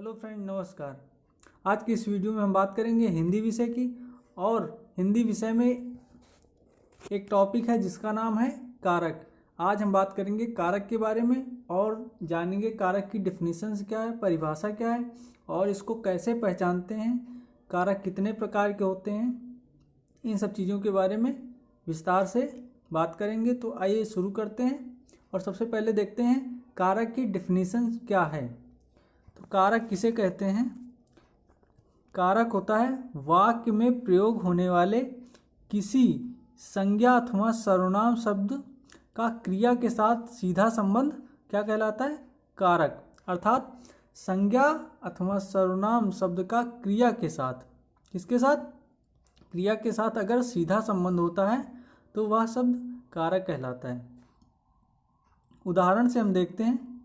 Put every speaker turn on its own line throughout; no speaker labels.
Hello friend, नमस्कार। आज की इस वीडियो में हम बात करेंगे हिंदी विषय की। और हिंदी विषय में एक टॉपिक है जिसका नाम है कारक। आज हम बात करेंगे कारक के बारे में और जानेंगे कारक की डेफिनेशंस क्या है, परिभाषा क्या है और इसको कैसे पहचानते हैं, कारक कितने प्रकार के होते हैं, इन सब चीज़ों के बारे में विस्तार से बात करेंगे। तो आइए शुरू करते हैं और सबसे पहले देखते हैं कारक की डेफिनेशन क्या है। तो कारक किसे कहते हैं? कारक होता है वाक्य में प्रयोग होने वाले किसी संज्ञा अथवा सर्वनाम शब्द का क्रिया के साथ सीधा संबंध क्या कहलाता है? कारक। अर्थात संज्ञा अथवा सर्वनाम शब्द का क्रिया के साथ, किसके साथ? क्रिया के साथ अगर सीधा संबंध होता है तो वह शब्द कारक कहलाता है। उदाहरण से हम देखते हैं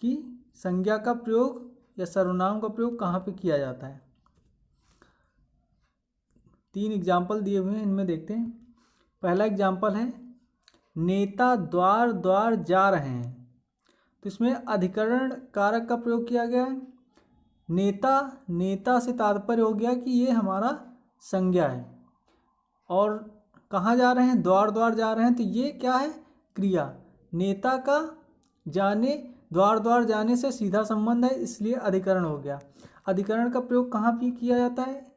कि संज्ञा का प्रयोग या सर्वनाम का प्रयोग कहाँ पे किया जाता है। 3 एग्जाम्पल दिए हुए हैं, इनमें देखते हैं। पहला एग्जाम्पल है नेता द्वार द्वार जा रहे हैं। तो इसमें अधिकरण कारक का प्रयोग किया गया है। नेता से तात्पर्य हो गया कि ये हमारा संज्ञा है और कहाँ जा रहे हैं? द्वार द्वार जा रहे हैं, तो ये क्या है? क्रिया। नेता का जाने, द्वार द्वार जाने से सीधा संबंध है, इसलिए अधिकरण हो गया। अधिकरण का प्रयोग कहाँ पे किया जाता है?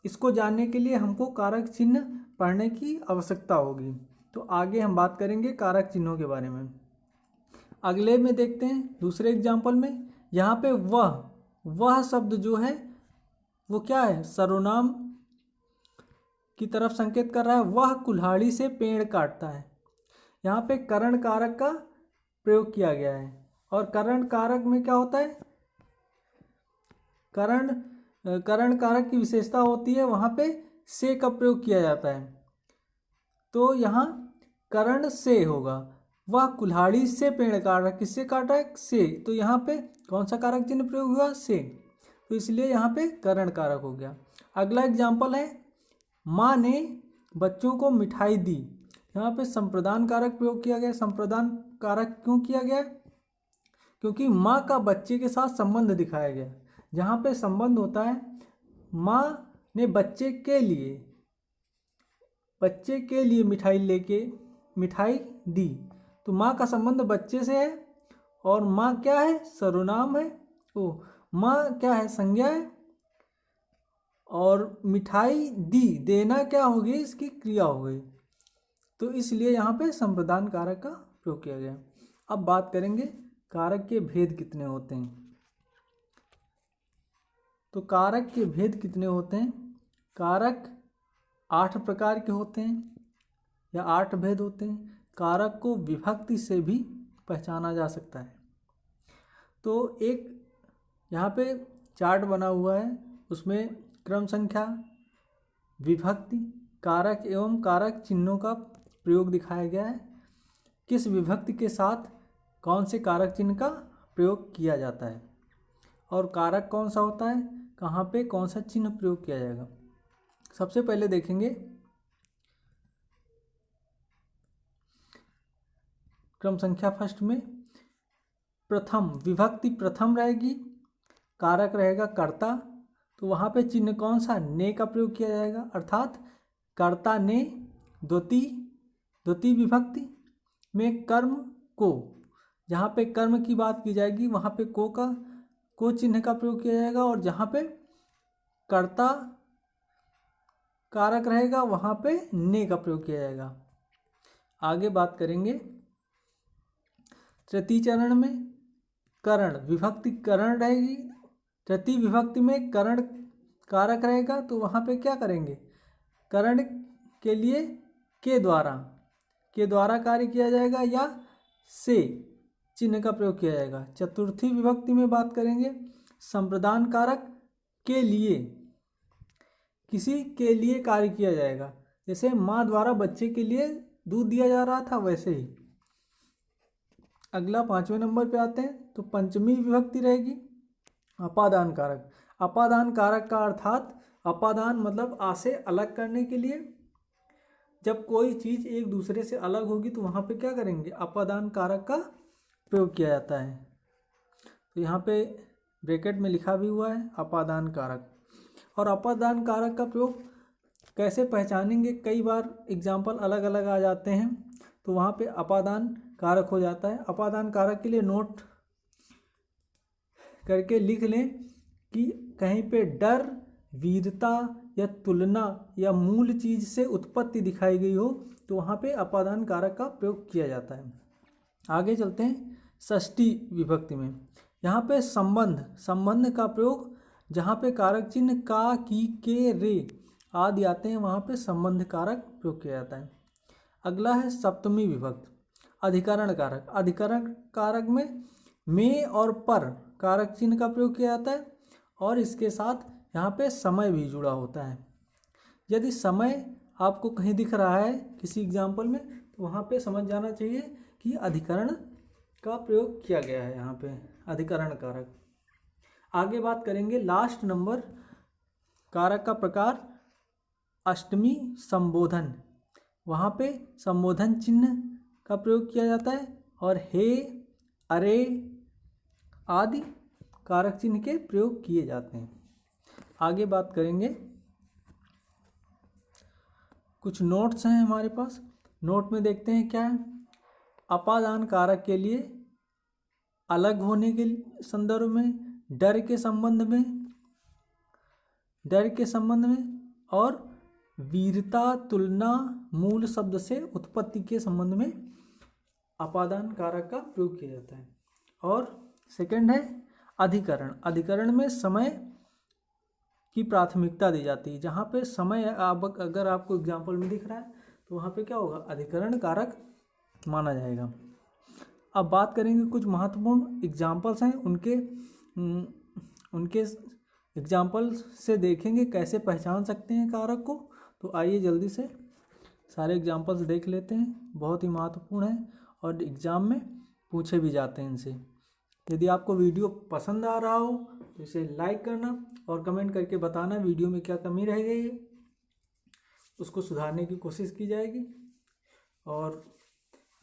इसको जानने के लिए हमको कारक चिन्ह पढ़ने की आवश्यकता होगी। तो आगे हम बात करेंगे कारक चिन्हों के बारे में। अगले में देखते हैं दूसरे एग्जाम्पल में। यहाँ पे वह शब्द जो है वो क्या है? सर्वनाम की तरफ संकेत कर रहा है। वह कुल्हाड़ी से पेड़ काटता है। यहाँ पे करण कारक का प्रयोग किया गया है। और करण कारक में क्या होता है? करण कारक की विशेषता होती है वहाँ पे से का प्रयोग किया जाता है। तो यहाँ करण से होगा। वह कुल्हाड़ी से पेड़ काट रहा है। किससे काट रहा है? से। तो यहाँ पे कौन सा कारक चिन्ह प्रयोग हुआ? से। तो इसलिए यहाँ पे करण कारक हो गया। अगला एग्जाम्पल है माँ ने बच्चों को मिठाई दी। यहाँ पे संप्रदान कारक प्रयोग किया गया। संप्रदान कारक क्यों किया गया? क्योंकि माँ का बच्चे के साथ संबंध दिखाया गया। जहाँ पे संबंध होता है, माँ ने बच्चे के लिए मिठाई दी, तो माँ का संबंध बच्चे से है और माँ क्या है? सर्वनाम है। माँ क्या है? संज्ञा है। और मिठाई दी, देना क्या हो गई? इसकी क्रिया हो गई। तो इसलिए यहाँ पे संप्रदान कारक का प्रयोग किया गया। अब बात करेंगे कारक के भेद कितने होते हैं। तो कारक के भेद कितने होते हैं? कारक 8 प्रकार के होते हैं या 8 भेद होते हैं। कारक को विभक्ति से भी पहचाना जा सकता है। तो एक यहाँ पे चार्ट बना हुआ है, उसमें क्रम संख्या, विभक्ति, कारक एवं कारक चिन्हों का प्रयोग दिखाया गया है। किस विभक्ति के साथ कौन से कारक चिन्ह का प्रयोग किया जाता है और कारक कौन सा होता है, कहाँ पे कौन सा चिन्ह प्रयोग किया जाएगा। सबसे पहले देखेंगे क्रम संख्या फर्स्ट में प्रथम, विभक्ति प्रथम रहेगी, कारक रहेगा कर्ता। तो वहाँ पे चिन्ह कौन सा? ने का प्रयोग किया जाएगा। अर्थात कर्ता ने। द्वितीय विभक्ति में कर्म को, जहाँ पे कर्म की बात की जाएगी वहाँ पे को चिन्ह का प्रयोग किया जाएगा। और जहाँ पे कर्ता कारक रहेगा वहाँ पे ने का प्रयोग किया जाएगा। आगे बात करेंगे तृतीय चरण में करण, विभक्ति करण रहेगी। तृतीय विभक्ति में करण कारक रहेगा, तो वहाँ पे क्या करेंगे? करण के लिए के द्वारा कार्य किया जाएगा या से चिन्ह का प्रयोग किया जाएगा। चतुर्थी विभक्ति में बात करेंगे संप्रदान कारक के लिए, किसी के लिए कार्य किया जाएगा। जैसे माँ द्वारा बच्चे के लिए दूध दिया जा रहा था, वैसे ही। अगला 5वें नंबर पे आते हैं, तो पंचमी विभक्ति रहेगी अपादान कारक। अपादान कारक का अर्थात अपादान मतलब आ से अलग करने के लिए। जब कोई चीज़ एक दूसरे से अलग होगी तो वहाँ पे क्या करेंगे? अपादान कारक का प्रयोग किया जाता है। तो यहाँ पे ब्रैकेट में लिखा भी हुआ है अपादान कारक। और अपादान कारक का प्रयोग कैसे पहचानेंगे, कई बार एग्जाम्पल अलग अलग आ जाते हैं तो वहाँ पे अपादान कारक हो जाता है। अपादान कारक के लिए नोट करके लिख लें कि कहीं पे डर, वीरता या तुलना या मूल चीज से उत्पत्ति दिखाई गई हो तो वहाँ पे अपादान कारक का प्रयोग किया जाता है। आगे चलते हैं षष्ठी विभक्ति में। यहाँ पे संबंध का प्रयोग जहाँ पे कारक चिन्ह का, की, के, रे आदि आते हैं वहाँ पे संबंध कारक प्रयोग किया जाता है। अगला है सप्तमी विभक्ति, अधिकरण कारक। अधिकरण कारक में और पर कारक चिन्ह का प्रयोग किया जाता है और इसके साथ यहाँ पे समय भी जुड़ा होता है। यदि समय आपको कहीं दिख रहा है किसी एग्जाम्पल में तो वहाँ पे समझ जाना चाहिए कि अधिकरण का प्रयोग किया गया है यहाँ पे, अधिकरण कारक। आगे बात करेंगे लास्ट नंबर कारक का प्रकार अष्टमी संबोधन। वहाँ पे संबोधन चिन्ह का प्रयोग किया जाता है और हे, अरे आदि कारक चिन्ह के प्रयोग किए जाते हैं। आगे बात करेंगे, कुछ नोट्स हैं हमारे पास। नोट में देखते हैं क्या है। अपादान कारक के लिए अलग होने के संदर्भ में, डर के संबंध में और वीरता, तुलना, मूल शब्द से उत्पत्ति के संबंध में अपादान कारक का प्रयोग किया जाता है। और सेकंड है अधिकरण। अधिकरण में समय की प्राथमिकता दी जाती है। जहाँ पे समय अगर आपको एग्जाम्पल में दिख रहा है तो वहाँ पे क्या होगा, अधिकरण कारक माना जाएगा। अब बात करेंगे कुछ महत्वपूर्ण एग्जाम्पल्स हैं, उनके एग्जाम्पल से देखेंगे कैसे पहचान सकते हैं कारक को। तो आइए जल्दी से सारे एग्जाम्पल्स देख लेते हैं, बहुत ही महत्वपूर्ण है और एग्ज़ाम में पूछे भी जाते हैं इनसे। यदि आपको वीडियो पसंद आ रहा हो तो इसे लाइक करना और कमेंट करके बताना वीडियो में क्या कमी रह गई है, उसको सुधारने की कोशिश की जाएगी। और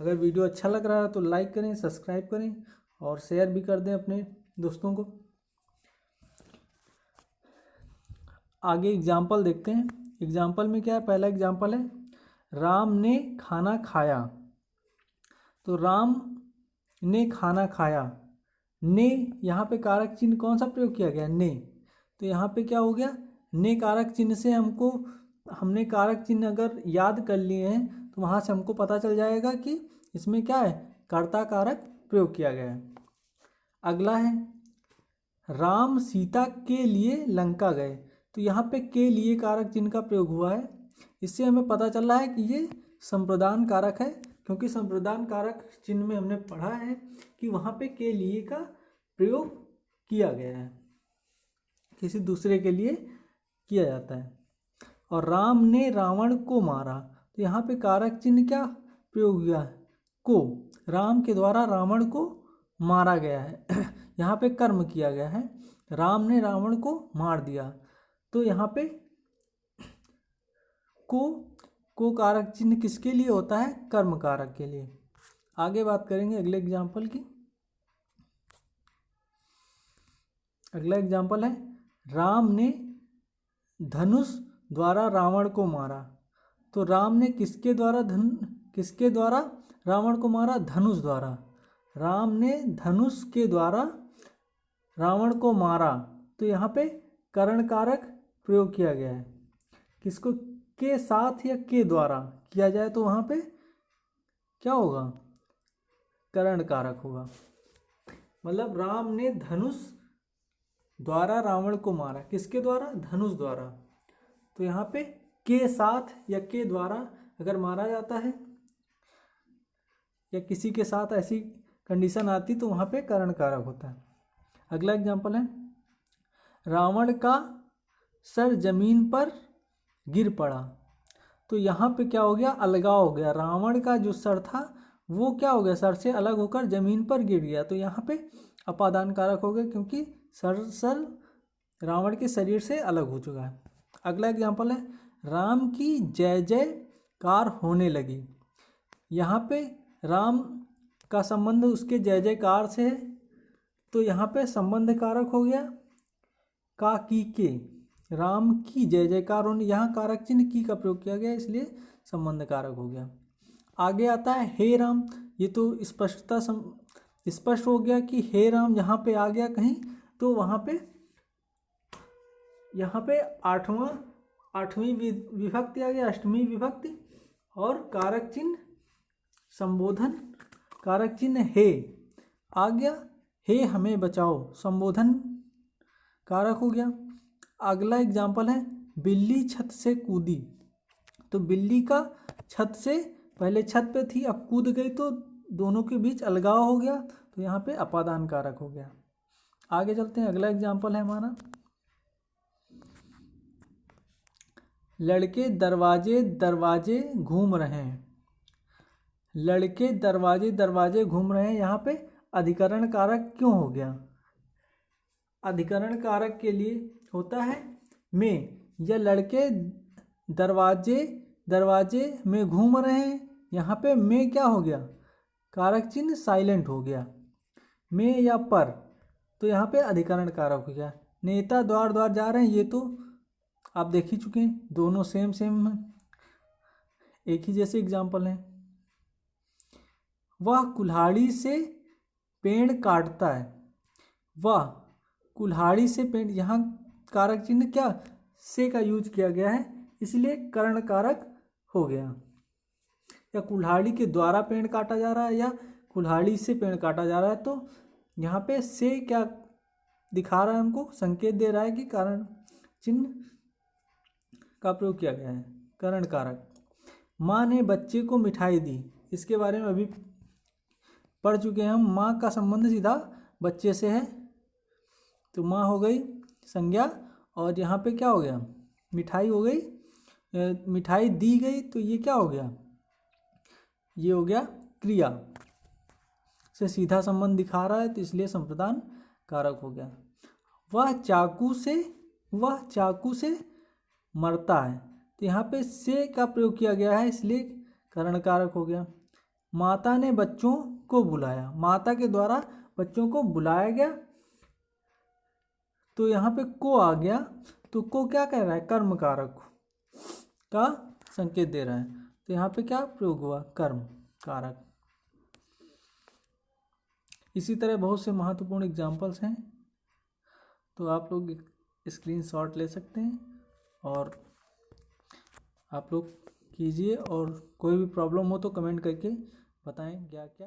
अगर वीडियो अच्छा लग रहा है तो लाइक करें, सब्सक्राइब करें और शेयर भी कर दें अपने दोस्तों को। आगे एग्जाम्पल देखते हैं। एग्जाम्पल में क्या है, पहला एग्जाम्पल है राम ने खाना खाया। तो राम ने खाना खाया, ने यहाँ पे कारक चिन्ह कौन सा प्रयोग किया गया, ने। तो यहाँ पे क्या हो गया, ने कारक चिन्ह से हमने कारक चिन्ह अगर याद कर लिए हैं तो वहाँ से हमको पता चल जाएगा कि इसमें क्या है, कर्ता कारक प्रयोग किया गया है। अगला है राम सीता के लिए लंका गए। तो यहाँ पे के लिए कारक चिन्ह का प्रयोग हुआ है। इससे हमें पता चल रहा है कि ये संप्रदान कारक है, क्योंकि संप्रदान कारक चिन्ह में हमने पढ़ा है कि वहाँ पे के लिए का प्रयोग किया गया है, किसी दूसरे के लिए किया जाता है। और राम ने रावण को मारा। तो यहाँ पे कारक चिन्ह क्या प्रयोग हुआ है, को। राम के द्वारा रावण को मारा गया है, यहाँ पे कर्म किया गया है, राम ने रावण को मार दिया। तो यहाँ पे को कारक चिन्ह किसके लिए होता है, कर्म कारक के लिए। आगे बात करेंगे अगले एग्जाम्पल की। अगला एग्जाम्पल है राम ने धनुष द्वारा रावण को मारा। तो राम ने किसके द्वारा रावण को मारा, धनुष द्वारा। राम ने धनुष के द्वारा रावण को मारा। तो यहाँ पे करण कारक प्रयोग किया गया है। किसको, के साथ या के द्वारा किया जाए तो वहाँ पे क्या होगा, करण कारक होगा। मतलब राम ने धनुष द्वारा रावण को मारा, किसके द्वारा, धनुष द्वारा। तो यहाँ पे के साथ या के द्वारा अगर मारा जाता है या किसी के साथ ऐसी कंडीशन आती तो वहाँ पे करण कारक होता है। अगला एग्जाम्पल है रावण का सर जमीन पर गिर पड़ा। तो यहाँ पे क्या हो गया, अलगाव हो गया। रावण का जो सर था वो क्या हो गया, सर से अलग होकर जमीन पर गिर गया। तो यहाँ पे अपादान कारक हो गया, क्योंकि सर रावण के शरीर से अलग हो चुका है। अगला एग्जाम्पल है राम की जय जयकार होने लगी। यहाँ पे राम का संबंध उसके जय जयकार से है। तो यहाँ पे संबंध कारक हो गया का की के, राम की जय जयकार होने, यहाँ कारक चिन्ह की का प्रयोग किया गया इसलिए संबंध कारक हो गया। आगे आता है हे राम, ये तो स्पष्ट हो गया कि हे राम यहाँ पे आ गया कहीं तो वहाँ पे यहाँ पे आठवीं विभक्ति आ गया, अष्टमी विभक्ति, और कारक चिन्ह संबोधन कारक चिन्ह हे आ गया। हे हमें बचाओ संबोधन कारक हो गया। अगला एग्जाम्पल है बिल्ली छत से कूदी, तो बिल्ली का छत से, पहले छत पे थी अब कूद गई तो दोनों के बीच अलगाव हो गया, तो यहाँ पे अपादान कारक हो गया। आगे चलते हैं, अगला एग्जाम्पल है हमारा लड़के दरवाजे दरवाजे घूम रहे हैं। लड़के दरवाजे दरवाजे घूम रहे हैं, यहाँ पे अधिकरण कारक क्यों हो गया? अधिकरण कारक के लिए होता है में, या लड़के दरवाजे दरवाजे में घूम रहे हैं, यहाँ पे में क्या हो गया? कारक चिन्ह साइलेंट हो गया। में या पर, तो यहाँ पे अधिकरण कारक हो गया। नेता द्वार द्वार जा रहे हैं, ये तो आप देख ही चुके हैं, दोनों सेम एक ही जैसे एग्जाम्पल हैं। वह कुल्हाड़ी से पेड़ काटता है, वह कुल्हाड़ी से पेड़, यहाँ कारक चिन्ह क्या से का यूज किया गया है इसलिए कर्ण कारक हो गया। या कुल्हाड़ी के द्वारा पेड़ काटा जा रहा है या कुल्हाड़ी से पेड़ काटा जा रहा है, तो यहाँ पे से क्या दिखा रहा है, हमको संकेत दे रहा है कि कारण चिन्ह का प्रयोग किया गया है, कर्ण कारक। माँ ने बच्चे को मिठाई दी, इसके बारे में अभी पढ़ चुके हैं हम। माँ का संबंध सीधा बच्चे से है, तो माँ हो गई संज्ञा, और यहाँ पे क्या हो गया? मिठाई हो गई, मिठाई दी गई, तो ये क्या हो गया? ये हो गया क्रिया से सीधा संबंध दिखा रहा है, तो इसलिए संप्रदान कारक हो गया। वह चाकू से मरता है, तो यहाँ पे से का प्रयोग किया गया है इसलिए कर्ण कारक हो गया। माता ने बच्चों को बुलाया, माता के द्वारा बच्चों को बुलाया गया, तो यहाँ पे को आ गया, तो को क्या कह रहा है? कर्म कारक का संकेत दे रहा है, तो यहाँ पे क्या प्रयोग हुआ? कर्म कारक। इसी तरह बहुत से महत्वपूर्ण एग्जाम्पल्स हैं, तो आप लोग स्क्रीनशॉट ले सकते हैं और आप लोग कीजिए, और कोई भी प्रॉब्लम हो तो कमेंट करके बताएं क्या क्या